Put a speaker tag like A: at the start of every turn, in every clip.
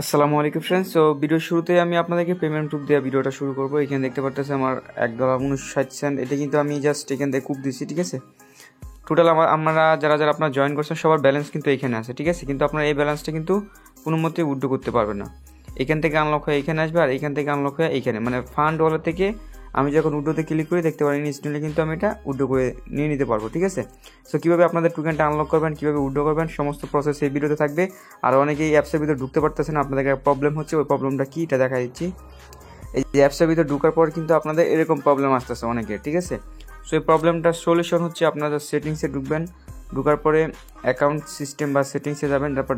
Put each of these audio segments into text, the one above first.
A: আসসালামু আলাইকুম ফ্রেন্ডস। তো ভিডিওর শুরুতে আমি আপনাদেরকে পেমেন্ট প্রুফ দেওয়া ভিডিওটা শুরু করবো। এখানে দেখতে পাচ্ছেন আমার $1.59। এটা কিন্তু আমি জাস্ট এখান থেকে কুপ দিচ্ছি, ঠিক আছে। টোটাল আমরা যারা যারা আপনার জয়েন করছেন সবার ব্যালেন্স কিন্তু এখানে আছে, ঠিক আছে। কিন্তু আপনার এই ব্যালেন্সটা কিন্তু কোনো মতেই উইথড্র করতে পারবেন না। এখান থেকে আনলক হয়ে এখানে আসবে আর এখান থেকে আনলক হয়ে এইখানে, মানে ফান্ড ওয়ালেট থেকে আমি যখন উইথড্রোতে ক্লিক করে দেখতে পারি ইনস্ট্যান্টলি কিন্তু আমি এটা উইথড্রো করে নিয়ে নিতে পারবো, ঠিক আছে। সো কীভাবে আপনাদের টোকেনটা আনলক করবেন, কীভাবে উইথড্রো করবেন, সমস্ত প্রসেস এই ভিডিওতে থাকবে। আর অনেকেই অ্যাপসের ভিতরে ঢুকতে পারতেছেন, আপনাদের একটা প্রবলেম হচ্ছে, ওই প্রবলেমটা কী এটা দেখা দিচ্ছি। এই যে অ্যাপসের ভিতরে ঢোকার পর কিন্তু আপনাদের এরকম প্রবলেম আসতেছে অনেকের, ঠিক আছে। সো এই প্রবলেমটার সলিউশন হচ্ছে আপনারা সেটিংসে ঢুকবেন, ঢোকার পরে অ্যাকাউন্ট সিস্টেম বা সেটিংসে যাবেন, তারপর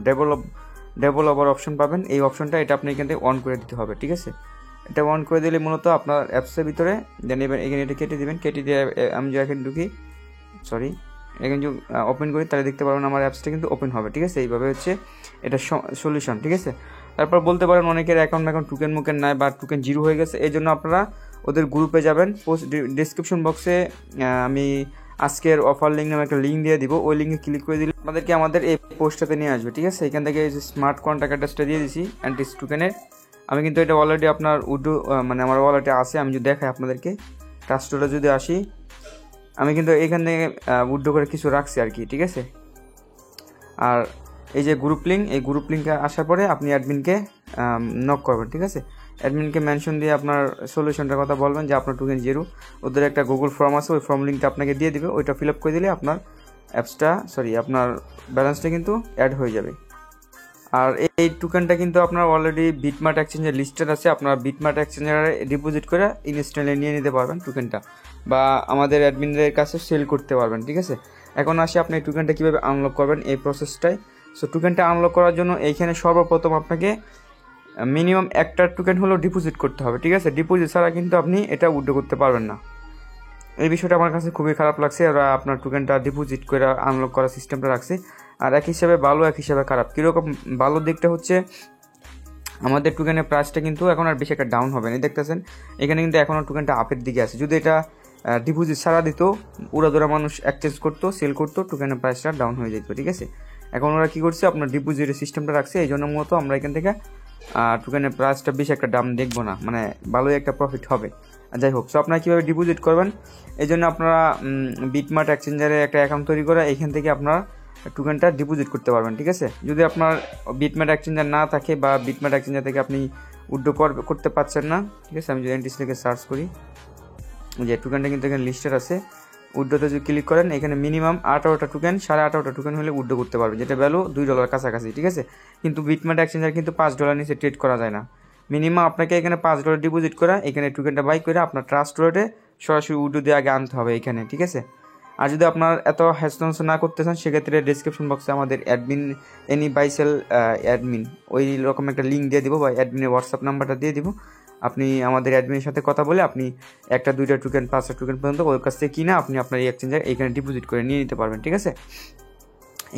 A: ডেভেলপার অপশন পাবেন। এই অপশনটা এটা আপনি এখান থেকে অন করে দিতে হবে, ঠিক আছে। এটা অন করে দিলে মূলত আপনার অ্যাপসের ভিতরে দেন এখানে এটা কেটে দেবেন। কেটে দিয়ে আমি যে এখানে ঢুকি, এখানে যদি ওপেন করি তাহলে দেখতে পারবেন আমার অ্যাপসটা কিন্তু ওপেন হবে, ঠিক আছে। এইভাবে হচ্ছে এটা সলিউশন, ঠিক আছে। তারপর বলতে পারেন অনেকের অ্যাকাউন্ট টোকেন মুকেন নাই বা টোকেন জিরো হয়ে গেছে, এই জন্য আপনারা ওদের গ্রুপে যাবেন। ডিসক্রিপশন বক্সে আমি আজকের অফার লিঙ্ক নামে একটা লিঙ্ক দিয়ে দিব, ওই লিঙ্কে ক্লিক করে দিলে আপনাদেরকে আমাদের এই পোস্টটাতে নিয়ে আসবে, ঠিক আছে। এখান থেকে এই যে স্মার্ট কন্ট্যাক্ট অ্যাড্রেসটা দিয়ে দিয়েছি অ্যান্টিস টোকেনের। আমি কিন্তু এটা অলরেডি আপনার উইথড্রো মানে আমার ওয়ালেটে আছে। আমি যদি দেখাই আপনাদেরকে, ট্রাস্টোরে যদি আসি, আমি কিন্তু এখান থেকে উইথড্রো করে কিছু রাখছি আর কি, ঠিক আছে। আর এই যে গ্রুপ লিঙ্ক, এই গ্রুপ লিঙ্কে আসার পরে আপনি অ্যাডমিনকে নক করবেন, ঠিক আছে। অ্যাডমিনকে মেনশন দিয়ে আপনার সলিউশনটার কথা বলবেন যে আপনার টোকেন জিরো। ওদের একটা গুগল ফর্ম আছে, ওই ফর্ম লিঙ্কটা আপনাকে দিয়ে দিবে, ওইটা ফিল আপ করে দিলে আপনার আপনার ব্যালেন্সটা কিন্তু অ্যাড হয়ে যাবে। আর এই টোকেনটা কিন্তু আপনার অলরেডি বিটমার্ট এক্সচেঞ্জের লিস্টেড আছে। আপনার বিটমার্ট এক্সচেঞ্জারে ডিপোজিট করে ইনস্ট্যান্টলি নিয়ে নিতে পারবেন টোকেনটা, বা আমাদের অ্যাডমিনদের কাছে সেল করতে পারবেন, ঠিক আছে। এখন আসি আপনি এই টোকেনটা কীভাবে আনলক করবেন এই প্রসেসটাই। সো টোকেনটা আনলক করার জন্য এইখানে সর্বপ্রথম আপনাকে মিনিমাম একটা টোকেন হলেও ডিপোজিট করতে হবে, ঠিক আছে। ডিপোজিট ছাড়া কিন্তু আপনি এটা উইথড্র করতে পারবেন না। এই বিষয়টা আমার কাছে খুবই খারাপ লাগছে। ওরা আপনার টোকেনটা ডিপোজিট করে আনলক করার সিস্টেমটা রাখছে। আর এক হিসাবে ভালো, এক হিসাবে খারাপ। কীরকম ভালো দিকটা হচ্ছে আমাদের টোকেনের প্রাইসটা কিন্তু এখন আর বেশি একটা ডাউন হবে না, দেখতেছেন এখানে কিন্তু এখনও টোকেনটা আপের দিকে আছে। যদি এটা ডিপোজিট ছাড়া দিত, উড়াদোড়া মানুষ এক্সচেঞ্জ করতো, সেল করতো, টোকেনের প্রাইসটা ডাউন হয়ে যেত, ঠিক আছে। এখন ওরা কী করছে, আপনার ডিপোজিটের সিস্টেমটা রাখছে, এই জন্য মূলত আমরা এখান থেকে টোকেনের প্রাইসটা বেশি একটা দাম দেখবো না, মানে ভালোই একটা প্রফিট হবে। যাই হোক, সো আপনারা কীভাবে ডিপোজিট করবেন, এই জন্য আপনারা বিটমার্ট এক্সচেঞ্জারে একটা অ্যাকাউন্ট তৈরি করে এখান থেকে আপনারা টোকেনটা ডিপোজিট করতে পারবেন, ঠিক আছে। যদি আপনার বিটমার্ট এক্সচেঞ্জার না থাকে বা বিটমার্ট এক্সচেঞ্জার থেকে আপনি উইথড্র করতে পারছেন না, ঠিক আছে। আমি যদি এন্ট্রিস লিখে সার্চ করি, যে টোকেনটা কিন্তু এখানে লিস্টেড আছে। উইথড্রোতে যদি ক্লিক করেন, এখানে মিনিমাম 18টা টোকেন, 18.5টা টোকেন হলে উইথড্রো করতে পারবেন, যেটা ভ্যালু $2 কাছাকাছি, ঠিক আছে। কিন্তু বিটমার্ট এক্সচেঞ্জার কিন্তু $5 নিচে ট্রেড করা যায় না। মিনিমাম আপনাকে এখানে $5 ডিপোজিট করা, এখানে টোকেনটা বাই করে আপনার ট্রাস্ট ওয়ালেটে সরাসরি উইথড্রো দিয়ে আগে আনতে হবে এখানে, ঠিক আছে। আর যদি আপনার এত হ্যাসেল না করতে চান, সেক্ষেত্রে ডিসক্রিপশন বক্সে আমাদের অ্যাডমিন এনি বাইসেল অ্যাডমিন ওই রকম একটা লিঙ্ক দিয়ে দিব, বা অ্যাডমিনের হোয়াটসঅ্যাপ নাম্বারটা দিয়ে দিব। আপনি আমাদের অ্যাডমিনের সাথে কথা বলে আপনি 1টা 2টা টোকেন 5টা টোকেন পর্যন্ত ওর কাছ থেকে কিনে আপনি আপনার এই এক্সচেঞ্জার এখানে ডিপোজিট করে নিয়ে নিতে পারবেন, ঠিক আছে।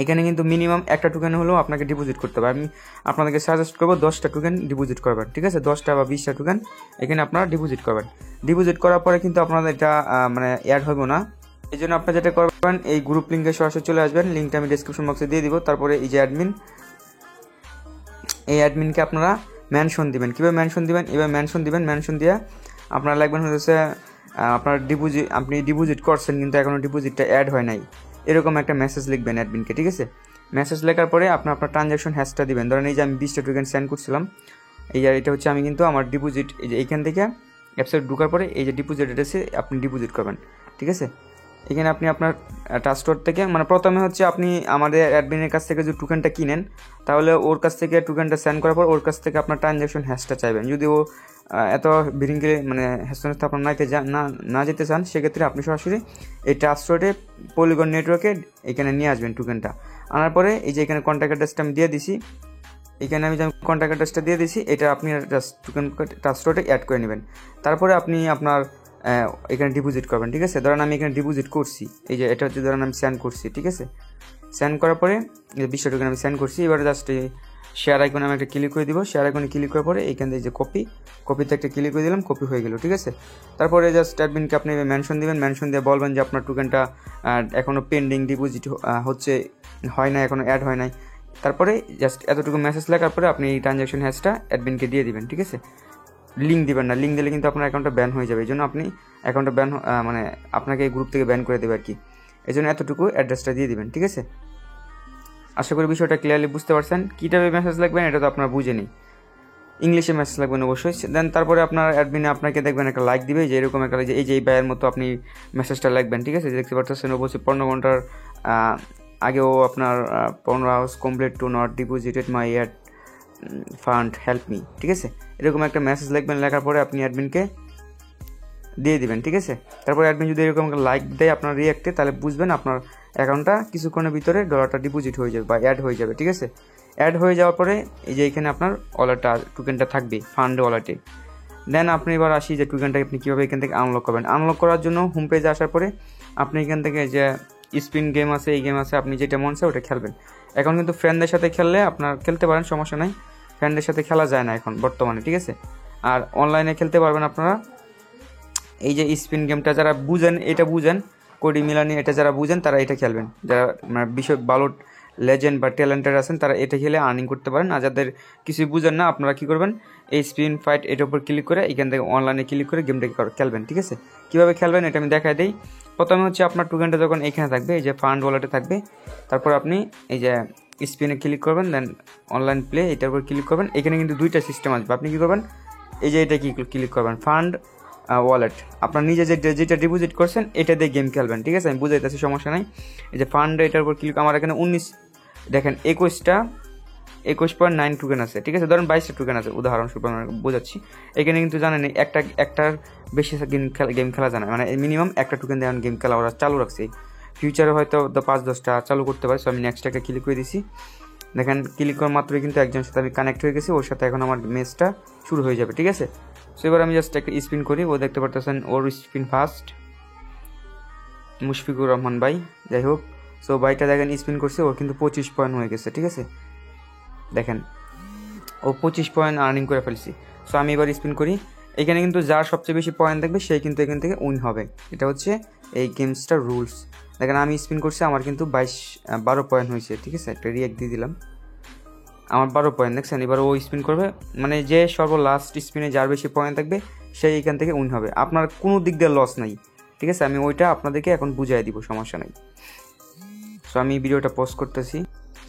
A: এখানে কিন্তু মিনিমাম একটা টোকেন হলেও আপনাকে ডিপোজিট করতে হবে। আমি আপনাদেরকে সাজেস্ট করবো 10টা টোকেন ডিপোজিট করবেন, ঠিক আছে। 10টা বা 20টা টোকেন এখানে আপনারা ডিপোজিট করবেন। ডিপোজিট করার পরে কিন্তু আপনাদের এটা মানে অ্যাড হবে না। এই জন্য আপনারা যেটা করবেন, এই গ্রুপ লিঙ্কে সরাসরি চলে আসবেন, লিঙ্কটা আমি ডিসক্রিপশন বক্সে দিয়ে দিব। তারপরে এই যে অ্যাডমিন, এই অ্যাডমিনকে আপনারা মেনশন দিবেন। কীভাবে মেনশন দিবেন, এবার মেনশন দিবেন। মেনশন দিয়ে আপনারা লাগবেন হচ্ছে আপনার আপনি ডিপোজিট করছেন কিন্তু এখনও ডিপোজিটটা অ্যাড হয় নাই, এরকম একটা মেসেজ লিখবেন অ্যাডমিনকে, ঠিক আছে। মেসেজ লেখার পরে আপনার ট্রানজ্যাকশন হ্যাশটা দিবেন। ধরেন এই যে আমি 20টা টোকেন সেন্ড করছিলাম, এটা হচ্ছে আমি কিন্তু আমার ডিপোজিট, এই যে এইখান থেকে ওয়েবসাইট ঢোকার পরে এই যে ডিপোজিট অ্যাড্রেসে আপনি ডিপোজিট করবেন, ঠিক আছে। এখানে আপনি আপনার ট্রাস্টোর থেকে, মানে প্রথমে হচ্ছে আপনি আমাদের অ্যাডমিনের কাছ থেকে যদি টোকেনটা কিনেন, তাহলে ওর কাছ থেকে টোকেনটা সেন্ড করার পর ওর কাছ থেকে আপনার ট্রানজ্যাকশন হ্যাশটা চাইবেন। যদি ও এত বিরিঙ্গে মানে হ্যাশটা আপনার না যেতে চান, সেক্ষেত্রে আপনি সরাসরি এই ট্রাস্টোরে পলিগন নেটওয়ার্কে এখানে নিয়ে আসবেন টোকেনটা। আনার পরে এই যে এখানে কন্ট্যাক্ট অ্যাড্রেসটা আমি দিয়ে দিছি, এখানে আমি যে কন্ট্যাক্ট অ্যাড্রেসটা দিয়ে দিছি, এটা আপনি টোকেন ট্রাস্টোরে অ্যাড করে নেবেন। তারপরে আপনি আপনার এখানে ডিপোজিট করবেন, ঠিক আছে। ধরেন আমি এখানে ডিপোজিট করছি, এই যে এটা হচ্ছে ধরেন আমি সেন্ড করছি, ঠিক আছে। সেন্ড করার পরে 20টা টোকেন আমি সেন্ড করছি। এবার জাস্ট শেয়ার আইকনে আমি একটা ক্লিক করে দিব। শেয়ার আইকনে ক্লিক করার পরে এইখান থেকে যে কপিতে একটা ক্লিক করে দিলাম, কপি হয়ে গেল, ঠিক আছে। তারপরে জাস্ট অ্যাডমিনকে আপনি মেনশন দিবেন। মেনশন দিয়ে বলবেন যে আপনার টোকেনটা এখনও পেন্ডিং, ডিপোজিট হয় না, এখনও অ্যাড হয় নাই। তারপরে জাস্ট এতটুকু মেসেজ লেখার পরে আপনি এই ট্রানজ্যাকশন হ্যাশটা অ্যাডমিনকে দিয়ে দিবেন, ঠিক আছে। লিঙ্ক দিবেন না, লিঙ্ক দিলে কিন্তু আপনার অ্যাকাউন্টটা ব্যান হয়ে যাবে, এই জন্য আপনি অ্যাকাউন্টটা ব্যান মানে আপনাকে এই গ্রুপ থেকে ব্যান করে দেবে আর কি। এই জন্য এতটুকু অ্যাড্রেসটা দিয়ে দিবেন, ঠিক আছে। আশা করি বিষয়টা ক্লিয়ারলি বুঝতে পারছেন। কী টাইপের মেসেজ লিখবেন এটা তো আপনার বুঝে নিই, ইংলিশে মেসেজ লাগবেন অবশ্যই। দেন তারপরে আপনার অ্যাডমিনে আপনাকে দেখবেন একটা লাইক দিবে, যে এরকম একটা যে এই ব্যয়ের মতো আপনি মেসেজটা লিখবেন, ঠিক আছে। দেখতে পাচ্ছেন অবশ্যই 15 ঘন্টার আগেও আপনার 15 hours complete to not deposited my add fund help me, ঠিক আছে। এরকম একটা মেসেজ লিখবেন, লেখার পরে আপনি অ্যাডমিনকে দিয়ে দিবেন, ঠিক আছে। তারপরে অ্যাডমিন যদি এরকম একটা লাইক দেয় আপনার রিয়াক্টে, তাহলে বুঝবেন আপনার অ্যাকাউন্টটা কিছুক্ষণের ভিতরে ডলারটা ডিপোজিট হয়ে যাবে বা অ্যাড হয়ে যাবে, ঠিক আছে। অ্যাড হয়ে যাওয়ার পরে এই যে এখানে আপনার ওয়ালেটটা টোকেনটা থাকবে ফান্ড ওয়ালেটে। দেন আপনি এবার আসি যে টোকেনটা আপনি কীভাবে এখান থেকে আনলক করবেন। আনলক করার জন্য হোম পেজে আসার পরে আপনি এখান থেকে যে স্পিন গেম আছে, এই গেম আছে, আপনি যেটা মন চায় ওটা খেলবেন। এখন কিন্তু ফ্রেন্ডদের সাথে খেললে আপনার খেলতে পারেন, সমস্যা নাই। ফ্রেন্ডদের সাথে খেলা যায় না এখন বর্তমানে, ঠিক আছে। আর অনলাইনে খেলতে পারবেন আপনারা। এই যে স্পিন গেমটা যারা বুঝেন, এটা বুঝেন কোডি মিলানি, এটা যারা বুঝেন তারা এটা খেলবেন। যারা মানে বিষয় ভালো লেজেন্ড বা ট্যালেন্টেড আছেন তারা এটা খেলে আর্নিং করতে পারেন। আর যাদের কিছুই বুঝেন না, আপনারা কী করবেন, এই স্পিন ফাইট এটার উপর ক্লিক করে এখান থেকে অনলাইনে ক্লিক করে গেমটাকে খেলবেন, ঠিক আছে। কীভাবে খেলবেন এটা আমি দেখাই দিই। প্রথমে হচ্ছে আপনার টোকেনটা যখন এখানে থাকবে, এই যে ফান্ড ওয়ালেটে থাকবে, তারপর আপনি এই যে স্পিনে ক্লিক করবেন, দেন অনলাইন প্লে এটার উপর ক্লিক করবেন। এখানে কিন্তু দুইটা সিস্টেম আসবে, আপনি কী করবেন, এই যে এটা ক্লিক করবেন ফান্ড ওয়ালেট, আপনার নিজে যেটা ডিপোজিট করছেন এটা দিয়ে গেম খেলবেন, ঠিক আছে। আমি বুঝাইতেছি, সমস্যা নাই। এই যে ফান্ড এটার উপর ক্লিক, আমার এখানে 19 দেখেন 21.9 টোকেন আছে, ঠিক আছে। ধরেন 22টা টোকেন আছে, উদাহরণস্বরূপ আমি বোঝাচ্ছি। এখানে কিন্তু জানেন একটার বেশি গেম খেলা জানা, মানে মিনিমাম একটা টোকেন দিয়ে গেম খেলা ওরা চালু রাখছে। ফিউচারে হয়তো 5-10টা চালু করতে পারে। সো আমি নেক্সট একটা ক্লিক করে দিছি। দেখেন ক্লিক করার মাত্রই কিন্তু একজনের সাথে আমি কানেক্ট হয়ে গেছি, ওর সাথে এখন আমার ম্যাচটা শুরু হয়ে যাবে, ঠিক আছে। সো এবার আমি জাস্ট একটা স্পিন করি, ও দেখতে পারতেছেন ওর স্পিন ফার্স্ট মুশফিকুর রহমান ভাই, যাই হোক। সো ভাইটা দেখেন স্পিন করছে, ওর কিন্তু 25 পয়েন্ট হয়ে গেছে, ঠিক আছে। দেখেন ও 25 পয়েন্ট আর্নিং করে ফেলছি। সো আমি এবার স্পিন করি, এখানে কিন্তু যার সবচেয়ে বেশি পয়েন্ট দেখবে সেই কিন্তু এখান থেকে উইন হবে। এটা হচ্ছে এই গেমসটার রুলস। দেখেন আমি স্পিন করছি, আমার কিন্তু 12 পয়েন্ট হয়েছে, ঠিক আছে। একটা রিয়াক্ট দিয়ে দিলাম, আমার 12 পয়েন্ট দেখছেন। এবার ও স্পিন করবে, মানে যে লাস্ট স্পিনে যার বেশি পয়েন্ট থাকবে সেই এখান থেকে উইন হবে। আপনার কোনো দিক দিয়ে লস নাই, ঠিক আছে। আমি ওইটা আপনাদেরকে এখন বুঝাই দিব, সমস্যা নাই। সো আমি ভিডিওটা পোস্ট করতেছি।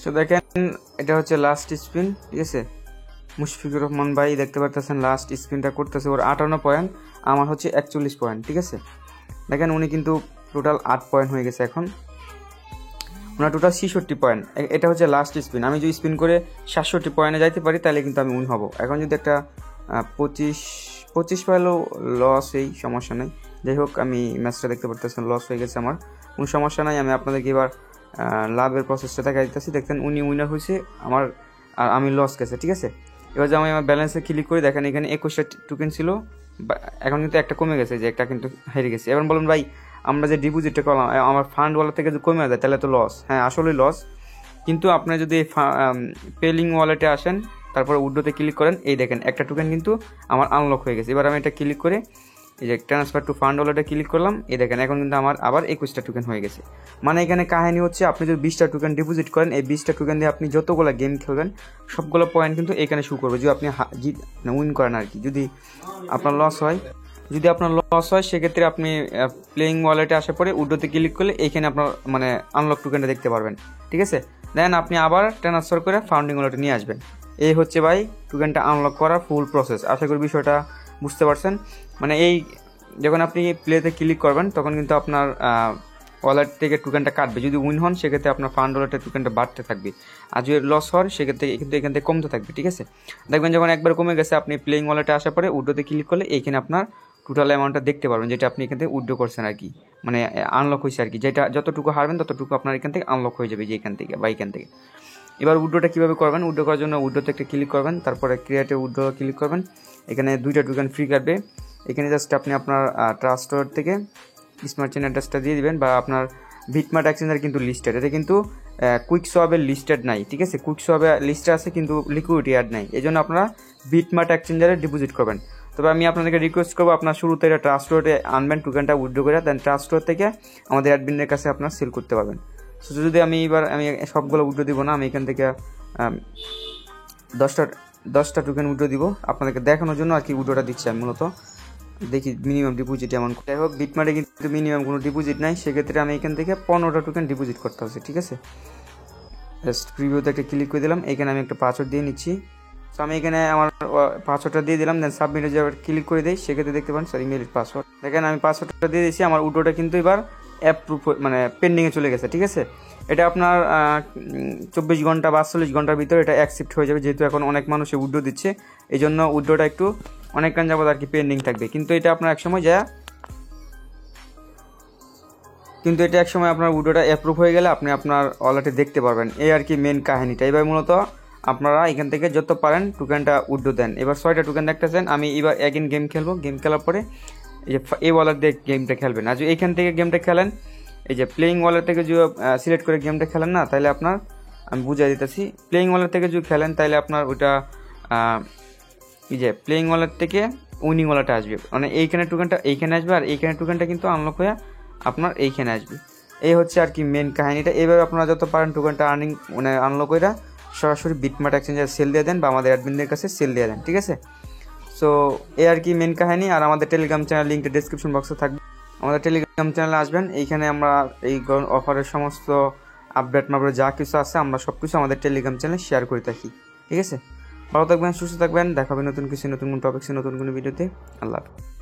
A: সো দেখেন এটা হচ্ছে লাস্ট স্পিন, ঠিক আছে। মুশফিকুর রহমান ভাই দেখতে পারতেছেন লাস্ট স্পিনটা করতেছে, ওর 58 পয়েন্ট, আমার হচ্ছে 41 পয়েন্ট, ঠিক আছে। দেখেন উনি কিন্তু টোটাল 8 পয়েন্ট হয়ে গেছে এখন, ওনার টোটাল 66 পয়েন্ট। এটা হচ্ছে লাস্ট স্পিন। আমি যদি স্পিন করে 67 পয়েন্টে যাইতে পারি তাহলে কিন্তু আমি উইন হব। এখন যদি একটা 25 পাইলেও লস, এই সমস্যা নেই। যাই হোক, আমি ম্যাচটা দেখতে পারতেছেন লস হয়ে গেছে আমার, কোনো সমস্যা নাই। আমি আপনাদেরকে এবার লাভের প্রসেসটা দেখা দিতেছি। দেখতেন উনি উইনার হয়েছে আমার, আর আমি লস গেছে, ঠিক আছে। এবার যে আমি আমার ব্যালেন্সে ক্লিক করি, দেখেন এখানে 21টা টোকেন ছিল, এখন কিন্তু একটা কমে গেছে, যে একটা কিন্তু হেরে গেছে। এবার বলুন ভাই, আমরা যে ডিপোজিটটা করলাম আমার ফান্ড ওয়ালেট থেকে যদি কমে যায় তাহলে তো লস। হ্যাঁ, আসলেই লস। কিন্তু আপনি যদি পেলিং ওয়ালেটে আসেন, তারপরে উড্ডোতে ক্লিক করেন, এই দেখেন একটা টোকেন কিন্তু আমার আনলক হয়ে গেছে। এবার আমি এটা ক্লিক করে এই যে ট্রান্সফার টু ফান্ড ওয়ালেটে ক্লিক করলাম, এই দেখেন এখন কিন্তু আমার আবার 21টা টোকেন হয়ে গেছে। মানে এখানে কাহিনী হচ্ছে, আপনি যদি 20টা টোকেন ডিপোজিট করেন, এই 20টা টোকেন দিয়ে আপনি যতগুলো গেম খেলবেন সবগুলো পয়েন্ট কিন্তু এখানে শো করবে, যদি আপনি উইন করেন আর কি। যদি আপনার লস হয় সেক্ষেত্রে আপনি প্লেইং ওয়ালেটে আসার পরে উড্ডোতে ক্লিক করলে এইখানে আপনার মানে আনলক টোকেনটা দেখতে পারবেন, ঠিক আছে। দেন আপনি আবার ট্রান্সফার করে ফাউন্ডিং ওয়ালেটে নিয়ে আসবেন। এই হচ্ছে ভাই টোকেনটা আনলক করার ফুল প্রসেস। আশা করি বিষয়টা বুঝতে পারছেন। মানে এই যখন আপনি প্লেতে ক্লিক করবেন তখন কিন্তু আপনার ওয়ালেট থেকে টোকেনটা কাটবে। যদি উইন হন সেক্ষেত্রে আপনার ফান্ড ওয়ালেটের টোকেনটা বাড়তে থাকবে, আর যদি লস হন সেক্ষেত্রে কিন্তু এখান থেকে কমতে থাকবে, ঠিক আছে। দেখবেন যখন একবার কমে গেছে, আপনি প্লেইং ওয়ালেটে আসার পরে উড্ডোতে ক্লিক করলে এইখানে আপনার টোটাল অ্যামাউন্টটা দেখতে পারবেন, যেটা আপনি এখান থেকে উইথড্র করছেন আর কি, মানে আনলক হয়েছে আর কি। যেটা যতটুকু হারবেন ততটুকু আপনার এখান থেকে আনলক হয়ে যাবে, যে এখান থেকে বা এখান থেকে। এবার উইথড্রটা কীভাবে করবেন, উইথড্র করার জন্য উইথড্রতে একটা ক্লিক করবেন, তারপরে ক্রিয়েটে উইথড্র ক্লিক করবেন। এখানে 2টা টোকেন ফ্রি কাটবে। এখানে জাস্ট আপনি আপনার ট্রাস্ট ওয়ালেট থেকে স্মার্ট চেইন অ্যাড্রেসটা দিয়ে দিবেন, বা আপনার বিটমার্ট এক্সচেঞ্জার কিন্তু লিস্টেড, এটা কিন্তু কুইক সোয়াবের লিস্টেড নাই, ঠিক আছে। কুইক সোয়াবে লিস্টে আছে কিন্তু লিকুইডিটি অ্যাড নাই, এই জন্য আপনারা বিটমার্ট এক্সচেঞ্জারে ডিপোজিট করবেন। তবে আমি আপনাদেরকে রিকোয়েস্ট করবো, আপনার শুরুতে এটা ট্রাস্ট ওয়ালেটে আনবেন, টোকেনটা উইথড্র করে দেন ট্রাস্ট ওয়ালেট থেকে আমাদের অ্যাডমিনের কাছে আপনার সেল করতে পারবেন। সো যদি আমি সবগুলো উইথড্র দিব না, আমি এখান থেকে দশটা টোকেন উইথড্র দিব আপনাদেরকে দেখানোর জন্য আর কি উইথড্রটা দিচ্ছি আমি মূলত। দেখি মিনিমাম ডিপোজিট এমন, যাই হোক বিটমার্টে কিন্তু মিনিমাম কোনো ডিপোজিট নাই, সেক্ষেত্রে আমি এখান থেকে 15টা টোকেন ডিপোজিট করতে হচ্ছে, ঠিক আছে। জাস্ট প্রিভিউতে একটা ক্লিক করে দিলাম, এখানে আমি একটা পাসওয়ার্ড দিয়ে নিচ্ছি। তো আমি এখানে আমার পাসওয়ার্ডটা দিয়ে দিলাম, দেন সাবমিটে যে ক্লিক করে দিই, সেক্ষেত্রে দেখতে পান স্যার ইমেল পাসওয়ার্ড, দেখেন আমি পাসওয়ার্ডটা দিয়ে দিয়েছি। আমার উইথড্রটা কিন্তু এবার অ্যাপ্রুভ মানে পেন্ডিংয়ে চলে গেছে, ঠিক আছে। এটা আপনার 24 ঘন্টা বা 48 ঘন্টার ভিতরে এটা অ্যাকসেপ্ট হয়ে যাবে, যেহেতু এখন অনেক মানুষ উইথড্র দিচ্ছে, এই জন্য উইথড্রটা একটু অনেকক্ষণ যাবত আর কি পেন্ডিং থাকবে। কিন্তু এটা আপনার একসময় আপনার উইথড্রটা অ্যাপ্রুভ হয়ে গেলে আপনি আপনার ওয়ালেটে দেখতে পারবেন, এই আর কি মেন কাহিনীটা। এবার মূলত আপনারা এখান থেকে যত পারেন টোকেনটা উইথড্র দেন। এবার 6টা টোকেন দেখতেছেন, আমি এবার এগেন গেম খেলবো, গেম খেলার পরে এই যে এই ওয়ালেট দিয়ে গেমটা খেলবেন। আর যদি এখান থেকে গেমটা খেলেন, এই যে প্লেয়িং ওয়ালেট থেকে যদি সিলেক্ট করে গেমটা খেলেন না, তাহলে আপনার আমি বুঝাই দিতেছি, প্লেয়িং ওয়ালেট থেকে যদি খেলেন তাহলে আপনার ওইটা এই যে প্লেয়িং ওয়ালেট থেকে উইনিং ওয়ালেটে আসবে, মানে এইখানে টোকেনটা এইখানে আসবে, আর এইখানে টোকেনটা কিন্তু আনলক হয়ে আপনার এইখানে আসবে। এই হচ্ছে আর কি মেন কাহিনীটা। এইভাবে আপনারা যত পারেন টোকেনটা মানে আনলক করে সরাসরি বিটমার্ট এক্সচেঞ্জে সেল দিয়ে দেন বা আমাদের অ্যাডমিনদের কাছে সেল দিয়ে দেন, ঠিক আছে। সো এই আর কি মেন কাহিনী। আর আমাদের টেলিগ্রাম চ্যানেল লিঙ্কটা ডেসক্রিপশন বক্সে থাকবে, আমাদের টেলিগ্রাম চ্যানেলে আসবেন, এইখানে আমরা এই অফারের সমস্ত আপডেট মাপের যা কিছু আছে আমরা সব কিছু আমাদের টেলিগ্রাম চ্যানেলে শেয়ার করে থাকি, ঠিক আছে। ভালো থাকবেন, সুস্থ থাকবেন, দেখাবেন নতুন কিছু, নতুন কোনো টপিক্সে, নতুন কোনো ভিডিওতে। আল্লাহ হাফেজ।